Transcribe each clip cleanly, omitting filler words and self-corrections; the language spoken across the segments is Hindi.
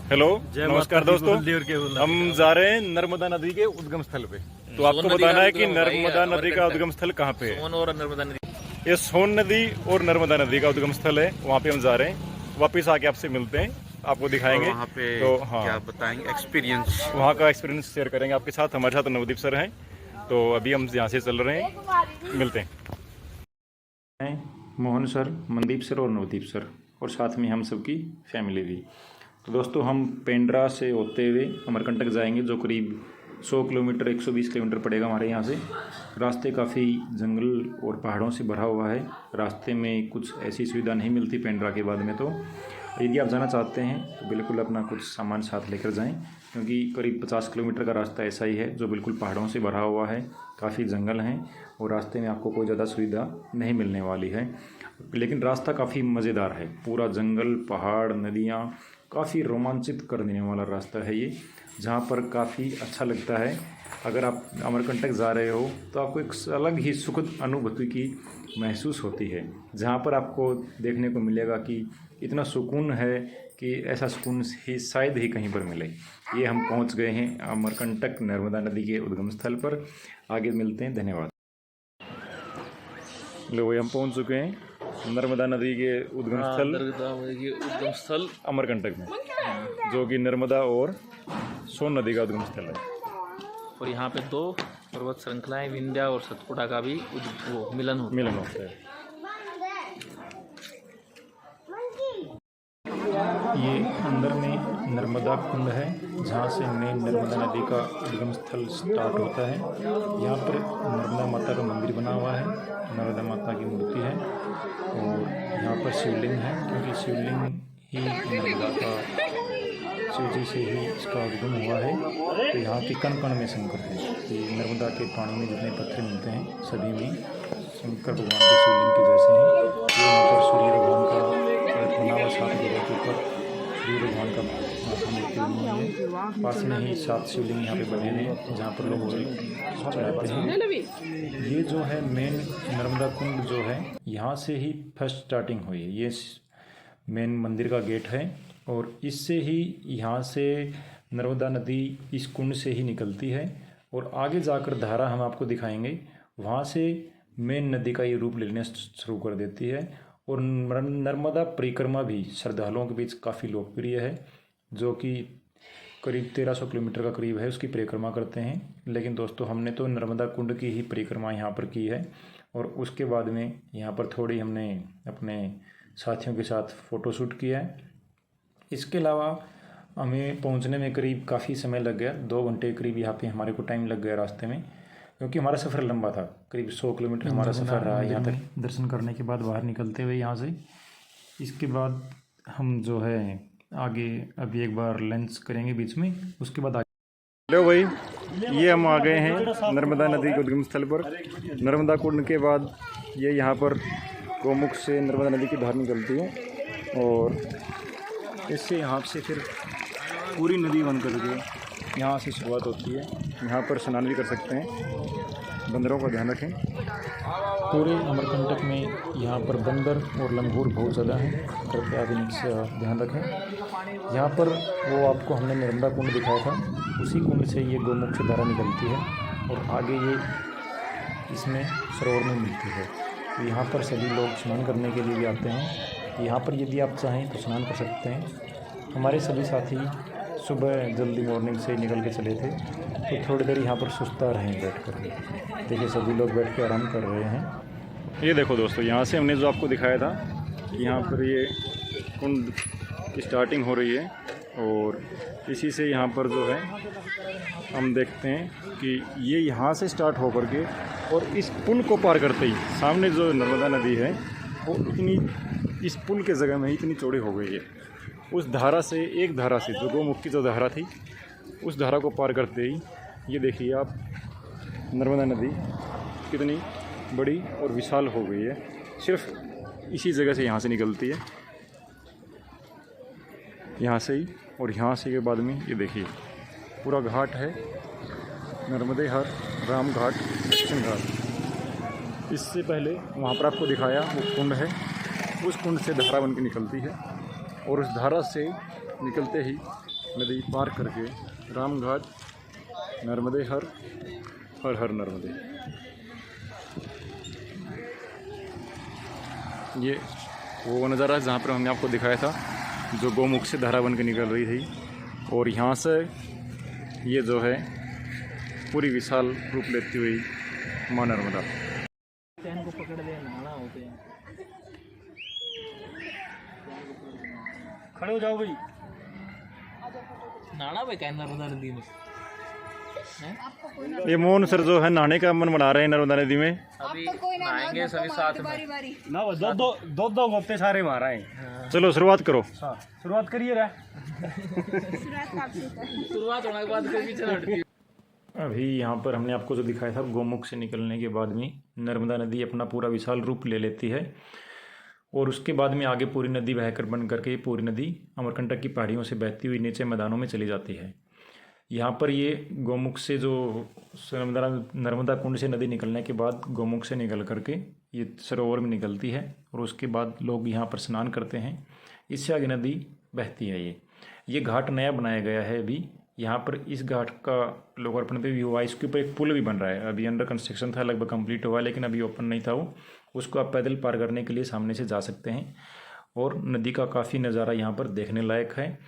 हेलो, नमस्कार दोस्तों। हम जा रहे हैं नर्मदा नदी के उद्गम स्थल पे। तो आपको बताना है कि नर्मदा नदी का उद्गम स्थल कहाँ पे है। और नर्मदा नदी, ये सोन नदी और नर्मदा नदी का उद्गम स्थल है, वहाँ पे हम जा रहे हैं। वापिस आके आपसे मिलते हैं, आपको दिखाएंगे। वहाँ पे तो हाँ, क्या बताएंगे एक्सपीरियंस, वहाँ का एक्सपीरियंस शेयर करेंगे आपके साथ। हमारे साथ नवदीप सर हैं। तो अभी हम यहाँ से चल रहे हैं, मिलते हैं। मोहन सर, मनदीप सर और नवदीप सर, और साथ में हम सबकी फैमिली भी। तो दोस्तों, हम पेंड्रा से होते हुए अमरकंटक जाएंगे, जो करीब 100 किलोमीटर 120 किलोमीटर पड़ेगा हमारे यहाँ से। रास्ते काफ़ी जंगल और पहाड़ों से भरा हुआ है। रास्ते में कुछ ऐसी सुविधा नहीं मिलती पेंड्रा के बाद में। तो यदि आप जाना चाहते हैं तो बिल्कुल अपना कुछ सामान साथ लेकर जाएं, क्योंकि करीब 50 किलोमीटर का रास्ता ऐसा ही है जो बिल्कुल पहाड़ों से भरा हुआ है। काफ़ी जंगल हैं और रास्ते में आपको कोई ज़्यादा सुविधा नहीं मिलने वाली है, लेकिन रास्ता काफ़ी मज़ेदार है। पूरा जंगल, पहाड़, नदियाँ, काफ़ी रोमांचित कर देने वाला रास्ता है ये, जहाँ पर काफ़ी अच्छा लगता है। अगर आप अमरकंटक जा रहे हो तो आपको एक अलग ही सुखद अनुभूति की महसूस होती है, जहाँ पर आपको देखने को मिलेगा कि इतना सुकून है कि ऐसा सुकून ही शायद ही कहीं पर मिले। ये हम पहुँच गए हैं अमरकंटक नर्मदा नदी के उद्गम स्थल पर। आगे मिलते हैं, धन्यवाद। लो, हम पहुँच चुके हैं नर्मदा नदी के उद्गम स्थल अमरकंटक में, जो कि नर्मदा और सोन नदी का उद्गम स्थल है। और यहाँ पे दो पर्वत श्रृंखलाएं, विंध्या और सतपुड़ा का भी वो मिलन होता है। ये अंदर में नर्मदा कुंड है, जहाँ से मेन नर्मदा नदी का उद्गम स्थल स्टार्ट होता है। यहाँ पर नर्मदा माता का मंदिर बना हुआ है, नर्मदा माता की मूर्ति है, और यहाँ पर शिवलिंग है, क्योंकि शिवलिंग ही नर्मदा का, शिव जी से ही इसका उद्गम हुआ है। तो यहाँ के कण कण में शंकर है कि नर्मदा के पानी में जितने पत्थर मिलते हैं सभी में शंकर भगवान के शिवलिंग के जैसे हैं। ये यहाँ पर सूर्य भगवान का बना हुआ 7 जगह के ऊपर सूर्य भगवान का मूर्ति बनी हुई है। पास में ही 7 शिवलिंग यहाँ पे बने हुए हैं, जहाँ पर लोग जल चढ़ाते हैं। ये जो है मेन नर्मदा कुंड जो है, यहाँ से ही फर्स्ट स्टार्टिंग हुई है। ये मेन मंदिर का गेट है, और इससे ही यहाँ से नर्मदा नदी इस कुंड से ही निकलती है, और आगे जाकर धारा हम आपको दिखाएंगे, वहाँ से मेन नदी का ये रूप लेने शुरू कर देती है। और नर्मदा परिक्रमा भी श्रद्धालुओं के बीच काफ़ी लोकप्रिय है, जो कि करीब 1300 किलोमीटर का करीब है, उसकी परिक्रमा करते हैं। लेकिन दोस्तों, हमने तो नर्मदा कुंड की ही परिक्रमा यहाँ पर की है, और उसके बाद में यहाँ पर थोड़ी हमने अपने साथियों के साथ फ़ोटोशूट किया है। इसके अलावा हमें पहुंचने में करीब काफ़ी समय लग गया, 2 घंटे करीब यहाँ पे हमारे को टाइम लग गया रास्ते में, क्योंकि हमारा सफ़र लंबा था। करीब 100 किलोमीटर हमारा सफ़र रहा यहाँ तक। दर्शन करने के बाद बाहर निकलते हुए यहाँ से, इसके बाद हम जो है आगे अभी एक बार लंच करेंगे बीच में, उसके बाद आगे। लो भाई, ये हम आ गए हैं नर्मदा नदी के उद्गम स्थल पर। नर्मदा कुंड के बाद ये यहाँ पर गोमुख से नर्मदा नदी की धार निकलती है, और इससे यहाँ से फिर पूरी नदी बन करके यहाँ से शुरुआत होती है। यहाँ पर स्नान भी कर सकते हैं। बंदरों का ध्यान रखें। पूरे अमरकंटक में यहाँ पर बंदर और लंगूर बहुत ज़्यादा हैं, कृपया आप इनसे ध्यान रखें। यहाँ पर वो आपको हमने नर्मदा कुंड दिखाया था, उसी कुंड से ये गोमुख से धारा निकलती है, और आगे ये इसमें सरोवर में मिलती है। तो यहाँ पर सभी लोग स्नान करने के लिए भी आते हैं। यहाँ पर यदि आप चाहें तो स्नान कर सकते हैं। हमारे सभी साथी सुबह जल्दी मॉर्निंग से निकल के चले थे, तो थोड़ी देर यहाँ पर सुस्ता रहे बैठ कर। देखिए, सभी लोग बैठ के आराम कर रहे हैं। ये देखो दोस्तों, यहाँ से हमने जो आपको दिखाया था, यहाँ पर ये कुंड की स्टार्टिंग हो रही है, और इसी से यहाँ पर जो है हम देखते हैं कि ये यहाँ से स्टार्ट होकर के, और इस पुल को पार करते ही सामने जो नर्मदा नदी है, वो इतनी, इस पुल के जगह में इतनी चौड़ी हो गई है। उस धारा से, एक धारा से, जो गोमुख की जो धारा थी, उस धारा को पार करते ही ये देखिए आप, नर्मदा नदी कितनी बड़ी और विशाल हो गई है। सिर्फ इसी जगह से यहाँ से निकलती है, यहाँ से ही, और यहाँ से के बाद में ये देखिए पूरा घाट है, नर्मदे हर राम घाट, दक्षिण घाट। इससे पहले वहाँ पर आपको दिखाया वो कुंड है, उस कुंड से धारा बन के निकलती है, और उस धारा से निकलते ही नदी पार करके रामघाट नर्मदे हर हर नर्मदे। ये वो नज़ारा है जहाँ पर हमने आपको दिखाया था, जो गौमुख से धारा बन के निकल रही थी, और यहाँ से ये जो है पूरी विशाल रूप लेती हुई माँ नर्मदा। को पकड़ ले, नाला होते हैं। खड़े हो जाओ भाई। नाला भाई क्या नर्मदा नदी में। ये मोहन सर जो है नहाने का मन बना रहे हैं नर्मदा नदी में। अभी नहाएंगे सभी साथ में। ना दो गोते सारे मारा है। चलो शुरुआत करो। शुरुआत करिए रे। शुरुआत होने के बाद फिर पीछे हटती है। अभी यहाँ पर हमने आपको जो दिखाया था, गौमुख से निकलने के बाद में नर्मदा नदी अपना पूरा विशाल रूप ले लेती है, और उसके बाद में आगे पूरी नदी बहकर बन करके पूरी नदी अमरकंटक की पहाड़ियों से बहती हुई नीचे मैदानों में चली जाती है। यहाँ पर ये गौमुख से जो नर्मदा कुंड से नदी निकलने के बाद गौमुख से निकल करके ये सरोवर में निकलती है, और उसके बाद लोग यहाँ पर स्नान करते हैं। इससे आगे नदी बहती है। ये घाट नया बनाया गया है अभी। यहाँ पर इस घाट का लोकार्पण पे भी हुआ। इसके ऊपर एक पुल भी बन रहा है, अभी अंडर कंस्ट्रक्शन था, लगभग कंप्लीट हुआ, लेकिन अभी ओपन नहीं था वो। उसको आप पैदल पार करने के लिए सामने से जा सकते हैं, और नदी का काफ़ी नज़ारा यहाँ पर देखने लायक है।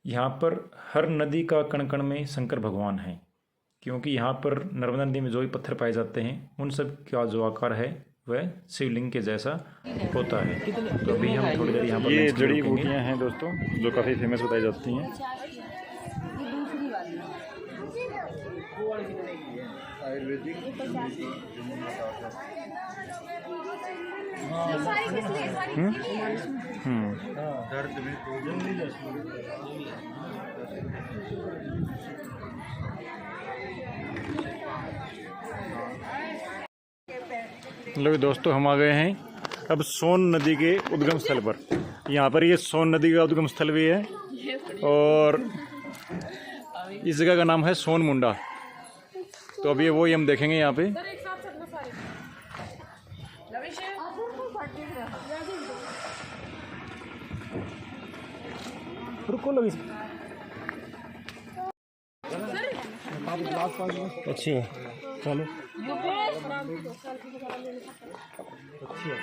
यहाँ पर हर नदी का कण कण में शंकर भगवान हैं, क्योंकि यहाँ पर नर्मदा नदी में जो भी पत्थर पाए जाते हैं उन सब का जो आकार है वह शिवलिंग के जैसा होता है। तो अभी हम थोड़ी देर यहाँ पर ये जड़ी बूटियाँ हैं दोस्तों, जो काफ़ी फेमस बताई जाती हैं। लो दोस्तों, हम आ गए हैं अब सोन नदी के उद्गम स्थल पर। यहाँ पर ये सोन नदी का उद्गम स्थल भी है, और इस जगह का नाम है सोन मुंडा। तो अभी वही हम देखेंगे यहाँ पे। रुको लगी अच्छी है, चलो अच्छी है।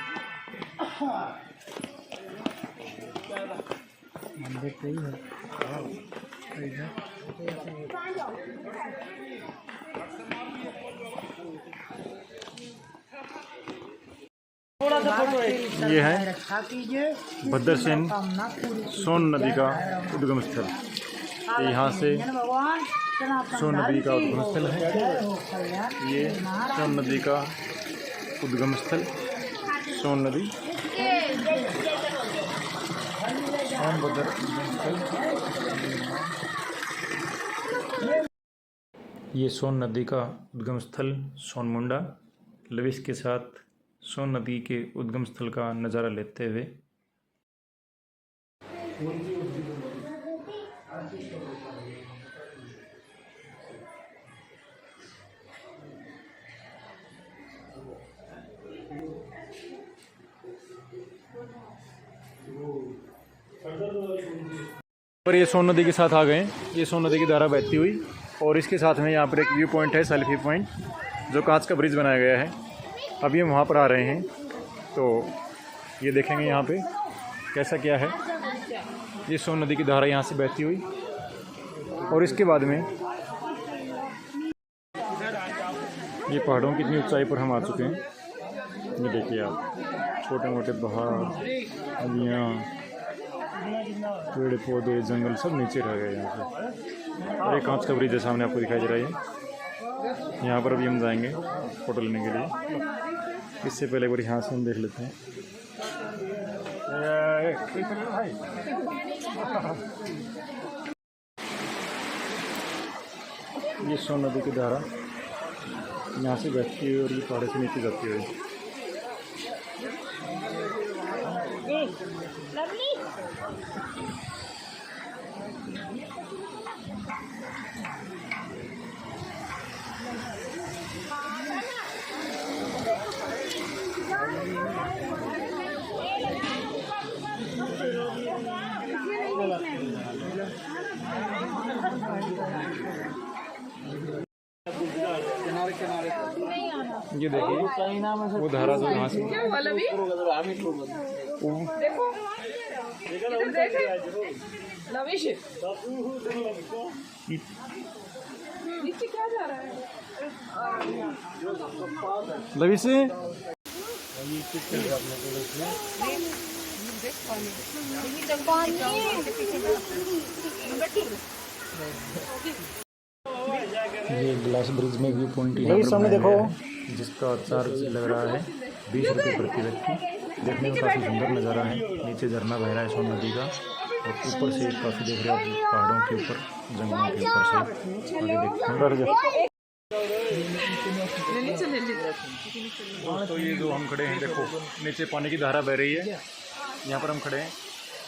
देखते ही है। ये है भद्रसेन सोन नदी का उद्गम स्थल। यहाँ से सोन नदी का उद्गम स्थल है। ये सोन नदी का उद्गम स्थल, सोन नदी सोनभद्र उद्गम स्थल। ये सोन नदी का उद्गम स्थल सोनमुंडा लविश के साथ सोन नदी के उद्गम स्थल का नज़ारा लेते हुए पर ये सोन नदी के साथ आ गए। ये सोन नदी की धारा बहती हुई, और इसके साथ में यहाँ पर एक व्यू पॉइंट है, सेल्फी पॉइंट, जो कांच का ब्रिज बनाया गया है। अभी हम वहाँ पर आ रहे हैं, तो ये देखेंगे यहाँ पे कैसा क्या है। ये सोन नदी की धारा यहाँ से बहती हुई, और इसके बाद में ये पहाड़ों की इतनी ऊंचाई पर हम आ चुके हैं। ये देखिए आप, छोटे मोटे पहाड़, नदियाँ, पेड़ पौधे, जंगल सब नीचे रह गए यहाँ पे। और एक कांच का ब्रिज है सामने आपको दिखाई दे रहा है। यहाँ पर अभी हम जाएंगे फ़ोटो लेने के लिए। इससे पहले एक बार यहाँ से हम देख लेते हैं। ये सोन नदी की धारा यहाँ से बहती है, और ये पहाड़ से नीचे जाती है। ये देखिए वो धारा तो यहाँ से नीचे क्या जा रहा है? लवी से ये ग्लास ब्रिज में व्यू पॉइंट यहाँ पर बनाया गया है, जिसका चार्ज लग रहा है 20 रुपये प्रति व्यक्ति। देखने में काफ़ी सुंदर नज़ारा है। नीचे झरना बह रहा है सोन नदी का, और ऊपर से काफ़ी देख रहे हो आप पहाड़ों के ऊपर, जंगलों के ऊपर से आगे देखते। तो ये जो हम खड़े हैं, देखो नीचे पानी की धारा बह रही है, यहाँ पर हम खड़े हैं,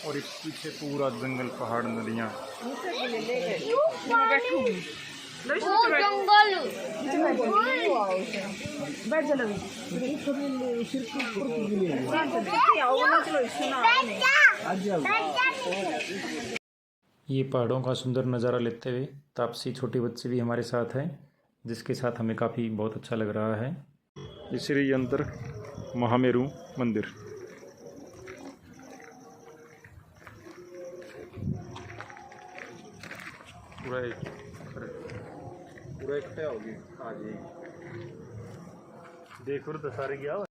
और इस पीछे पूरा जंगल, पहाड़, नदियाँ। ये पहाड़ों का सुंदर नज़ारा लेते हुए तापसी छोटी बच्ची भी हमारे साथ है, जिसके साथ हमें काफ़ी बहुत अच्छा लग रहा है। ये श्री यंत्र महामेरु मंदिर। पूरा इकट्ठा हो गया आज ही देखो तो सारे गया।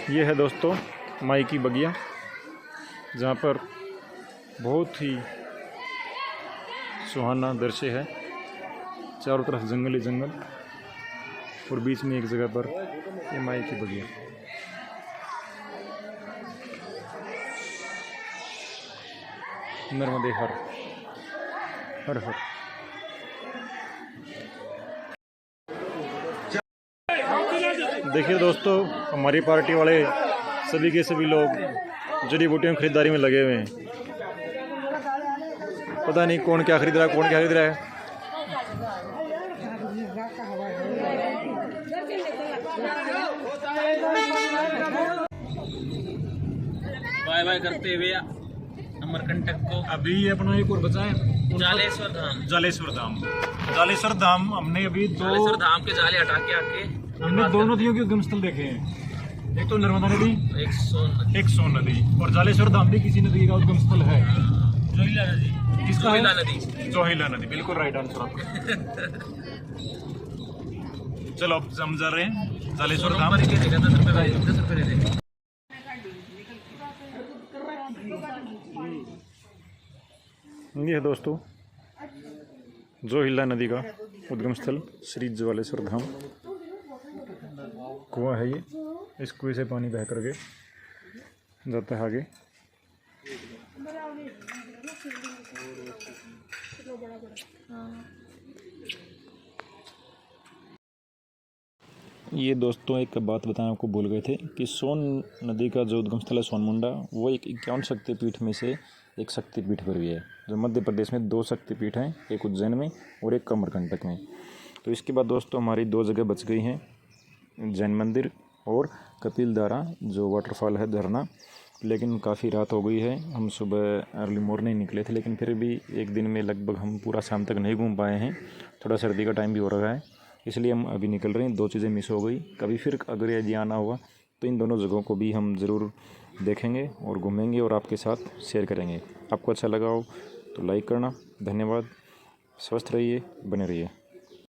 ये है दोस्तों माई की बगिया, जहाँ पर बहुत ही सुहाना दृश्य है। चारों तरफ जंगल ही जंगल, और बीच में एक जगह पर ये माई की बगिया। नर्मदे हर हर हर। देखिए दोस्तों, हमारी पार्टी वाले सभी के सभी लोग जड़ी बूटियों की खरीदारी में लगे हुए हैं। पता नहीं कौन क्या खरीद रहा है, कौन क्या खरीद रहा है। बाय बाय करते हुए अमरकंटक को अभी अपना एक और बचा है, जालेश्वर धाम। जालेश्वर धाम। जालेश्वर धाम हमने अभी जालेश्वर धाम के जाले हटा के आके हमने दो नदियों के उद्गम स्थल देखे हैं। एक तो नर्मदा नदी, एक सोन नदी, और जालेश्वर धाम भी किसी नदी का उद्गम स्थल है। जोहिला नदी। किसका है? नदी। जोहिला नदी, बिल्कुल राइट आंसर आपका। चलो अब हम जा रहे हैं जालेश्वर धाम। 10 रुपये दे दे। ये है दोस्तों जोहिला नदी का उद्गम स्थल श्री ज्वालेश्वर धाम। कुआं है ये, इस कुएं से पानी बह करके जाता है आगे। ये दोस्तों एक बात बताना आपको भूल गए थे कि सोन नदी का जो उद्गम स्थल है सोनमुंडा, वो एक 51 शक्तिपीठ में से एक शक्तिपीठ पर भी है। जो मध्य प्रदेश में 2 शक्तिपीठ हैं, एक उज्जैन में और एक अमरकंटक में। तो इसके बाद दोस्तों हमारी 2 जगह बच गई हैं, जैन मंदिर और कपिलधारा जो वाटरफॉल है, झरना। लेकिन काफ़ी रात हो गई है, हम सुबह अर्ली मॉर्निंग निकले थे, लेकिन फिर भी एक दिन में लगभग हम पूरा शाम तक नहीं घूम पाए हैं। थोड़ा सर्दी का टाइम भी हो रहा है, इसलिए हम अभी निकल रहे हैं। 2 चीज़ें मिस हो गई। कभी फिर अगर यदि आना हुआ तो इन दोनों जगहों को भी हम ज़रूर देखेंगे और घूमेंगे और आपके साथ शेयर करेंगे। आपको अच्छा लगा हो तो लाइक करना। धन्यवाद। स्वस्थ रहिए, बने रहिए।